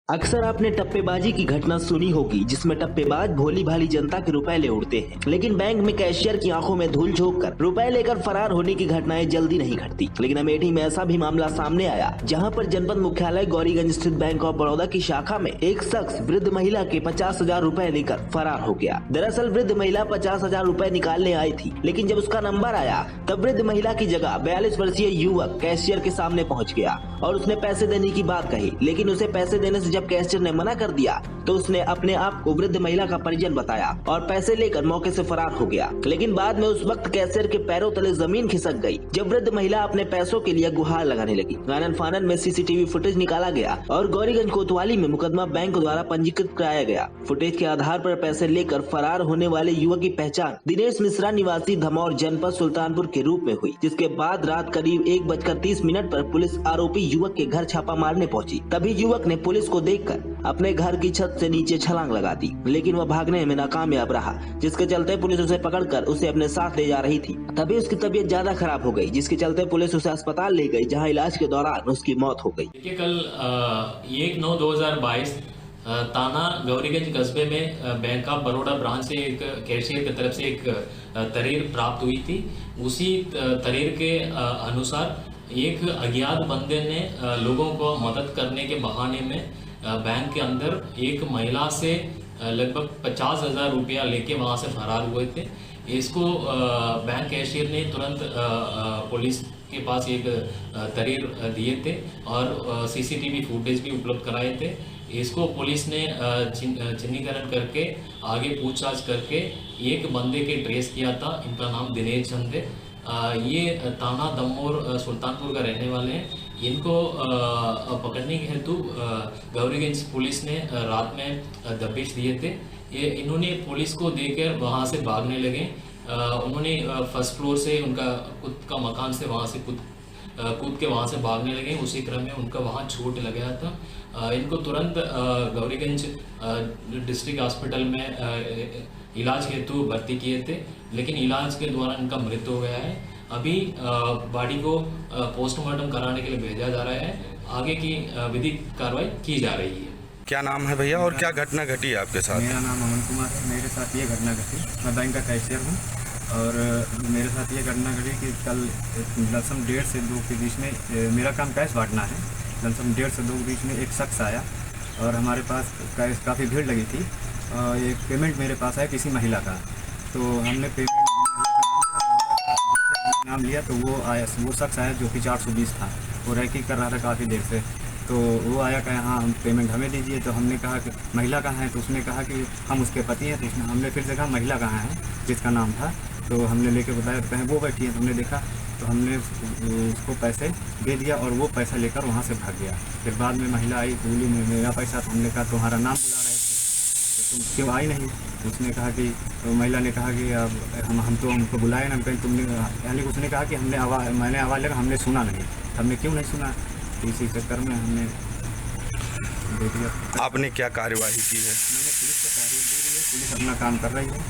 अक्सर आपने टप्पेबाजी की घटना सुनी होगी जिसमें टप्पेबाज भोली भाली जनता के रुपए ले उड़ते हैं, लेकिन बैंक में कैशियर की आंखों में धूल झोंक कर रुपए लेकर फरार होने की घटनाएं जल्दी नहीं घटती। लेकिन अमेठी में ऐसा भी मामला सामने आया जहां पर जनपद मुख्यालय गौरीगंज स्थित बैंक ऑफ बड़ौदा की शाखा में एक शख्स वृद्ध महिला के 50,000 रूपए लेकर फरार हो गया। दरअसल वृद्ध महिला 50,000 रूपए निकालने आई थी, लेकिन जब उसका नंबर आया तब वृद्ध महिला की जगह 42 वर्षीय युवक कैशियर के सामने पहुँच गया और उसने पैसे देने की बात कही। लेकिन उसे पैसे देने से जब कैशियर ने मना कर दिया तो उसने अपने आप को वृद्ध महिला का परिजन बताया और पैसे लेकर मौके से फरार हो गया। लेकिन बाद में उस वक्त कैशियर के पैरों तले जमीन खिसक गई जब वृद्ध महिला अपने पैसों के लिए गुहार लगाने लगी। आनन फानन में सीसीटीवी फुटेज निकाला गया और गौरीगंज कोतवाली में मुकदमा बैंक द्वारा पंजीकृत कराया गया। फुटेज के आधार पर पैसे लेकर फरार होने वाले युवक की पहचान दिनेश मिश्रा निवासी धमौर जनपद सुल्तानपुर के रूप में हुई, जिसके बाद रात करीब 1:30 पर पुलिस आरोपी युवक के घर छापा मारने पहुंची। तभी युवक ने पुलिस को देखकर अपने घर की छत से नीचे छलांग लगा दी, लेकिन वह भागने में नाकामयाब रहा, जिसके चलते पुलिस उसे पकड़कर उसे अपने साथ ले जा रही थी। तभी उसकी तबीयत ज्यादा खराब हो गई, जिसके चलते पुलिस उसे अस्पताल ले गई, जहां इलाज के दौरान उसकी मौत हो गई। देखिए, कल 1/9/2022 ताना गौरीगंज कस्बे में बैंक ऑफ बड़ौदा ब्रांच से एक कैशियर की तरफ से एक तहरीर प्राप्त हुई थी। उसी तहरीर के अनुसार एक अज्ञात बंदे ने लोगों को मदद करने के बहाने में बैंक के अंदर एक महिला से लगभग 50,000 रुपया लेके वहां से फरार हुए थे। इसको बैंक कैशियर ने तुरंत पुलिस के पास एक तहरीर दिए थे और सीसीटीवी फुटेज भी उपलब्ध कराए थे। इसको पुलिस ने चिन्हीकरण करके आगे पूछताछ करके एक बंदे के ट्रेस किया था। इनका नाम दिनेश चंद है। ये ताना दमोर सुल्तानपुर का रहने वाले हैं। इनको पकड़ने के हेतु गौरीगंज पुलिस ने रात में दबिश दिए थे। ये इन्होंने पुलिस को देकर वहां से भागने लगे। उन्होंने फर्स्ट फ्लोर से उनका खुद का मकान से वहां से कूद के वहां से भागने लगे। उसी क्रम में उनका वहां चोट लग गया था। इनको तुरंत गौरीगंज डिस्ट्रिक्ट हॉस्पिटल में इलाज हेतु भर्ती किए थे, लेकिन इलाज के दौरान इनका मृत्यु हो गया है। अभी बॉडी को पोस्टमार्टम कराने के लिए भेजा जा रहा है। आगे की विधिक कार्रवाई की जा रही है। क्या नाम है भैया और क्या घटना घटी है आपके साथ? मेरा नाम अमन कुमार है। मेरे साथ ये घटना घटी। मैं बैंक का कैशियर हूँ और मेरे साथ ये घटना घटी कि कल लमसम 1:30 से 2 के बीच में मेरा काम कैश बांटना है। लमसम 1:30 से 2 के बीच में एक शख्स आया और हमारे पास कैश काफ़ी भीड़ लगी थी। एक पेमेंट मेरे पास है किसी महिला का, तो हमने पेमेंट नाम लिया तो वो शख्स आया जो कि 420 था। वो रैकी कर रहा था काफ़ी देर से, तो वो आया कहा हाँ हम पेमेंट हमें दीजिए। तो हमने कहा कि महिला कहाँ है, तो उसने कहा कि हम उसके पति हैं। तो हमने फिर से कहा महिला कहाँ है जिसका नाम था, तो हमने लेके बताया तो कहें वो बैठी है। तो हमने देखा तो हमने उसको पैसे दे दिया और वो पैसा लेकर वहाँ से भाग गया। फिर बाद में महिला आई, बोली में मेरा पैसा। तो हमने कहा तुम्हारा नाम बुला रहे थे तो तुम क्यों आई नहीं? तो उसने कहा कि तो महिला ने कहा कि अब हम तो हमको बुलाए ना, कहीं तुमने, यानी उसने कहा कि मैंने आवाज़ लगा, हमने सुना नहीं। हमने क्यों नहीं सुना? इसी चक्कर में हमने दे दिया। आपने क्या कार्यवाही की है? मैंने पुलिस को तारीफ दे दी है। पुलिस अपना काम कर रही है।